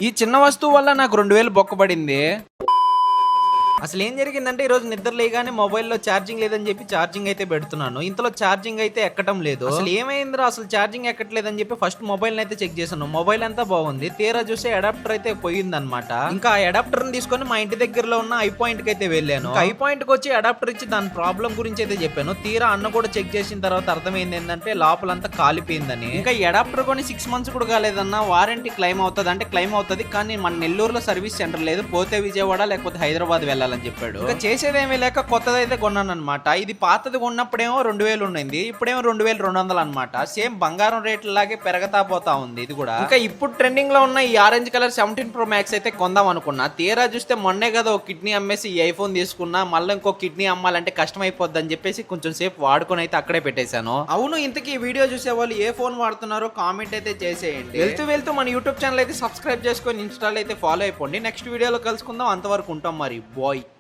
ఈ చిన్న వస్తువు వల్ల నాకు 2000 బొక్కబడింది. అసలు ఏం జరిగిందంటే ఈ రోజు నిద్ర లేగానే మొబైల్లో ఛార్జింగ్ లేదని చెప్పి ఛార్జింగ్ అయితే పెడుతున్నాను. ఇంతలో ఛార్జింగ్ అయితే ఎక్కడం లేదు. అసలు ఏమైందిరా అసలు ఛార్జింగ్ ఎక్కట్లేదని చెప్పి ఫస్ట్ మొబైల్ అయితే చెక్ చేశాను. మొబైల్ అంతా బాగుంది. తీరా చూస్తే అడాప్టర్ అయితే పోయిందనమాట. ఇంకా ఆ అడాప్టర్ తీసుకొని మా ఇంటి దగ్గరలో ఉన్న ఐ పాయింట్ కి అయితే వెళ్ళాను. ఐ పాయింట్ కి వచ్చి అడాప్టర్ ఇచ్చి దాని ప్రాబ్లం గురించి అయితే చెప్పాను. తీరా అన్న కూడా చెక్ చేసిన తర్వాత అర్థమైంది ఏంటంటే లోపలంతా కాలిపోయిందని. ఇంకా ఈ అడాప్టర్ కొని 6 months కూడా కాలేదన్న వారంటీ క్లెయిమ్ అవుతుంది అంటే క్లెయిమ్ అవుతుంది. కానీ మన నెల్లూరులో సర్వీస్ సెంటర్ లేదు. పోతే విజయవాడ లేకపోతే హైదరాబాద్ వెళ్ళాలని చెప్పాడు. ఇంకా చేసేదేమీ లేక కొత్తదైతే కొన్నాను అనమాట. ఇది పాతది కొన్నప్పుడేమో 2000 ఉండింది, ఇప్పుడేమో 2200 అనమాట. సేమ్ బంగారం రేట్ల లాగే పెరగతా పోతా ఉంది ఇది కూడా. ఇంకా ఇప్పుడు ట్రెండింగ్ లో ఉన్న ఈ ఆరెంజ్ కలర్ 17 Pro Max అయితే కొందాం అనుకున్నా. తీరా చూస్తే మొన్నే కదా ఒక కిడ్నీ అమ్మేసి ఈ ఐఫోన్ తీసుకున్నా. మళ్ళీ ఇంకో కిడ్నీ అమ్మాలంటే కష్టం అయిపోద్ది అని చెప్పేసి కొంచెం సేపు వాడుకొని అయితే అక్కడే పెట్టేశాను. అవును, ఇంతకీ ఈ వీడియో చూసే వాళ్ళు ఏ ఫోన్ వాడుతున్నారో కామెంట్ అయితే చేసేయండి. వెళ్తూ మన యూట్యూబ్ ఛానల్ అయితే సబ్స్క్రైబ్ చేసుకొని ఇన్స్టాల్ అయితే ఫాలో అయిపోండి. నెక్స్ట్ వీడియోలో కలుసుకుందాం. అంతవరకు ఉంటాం మరి బాయ్.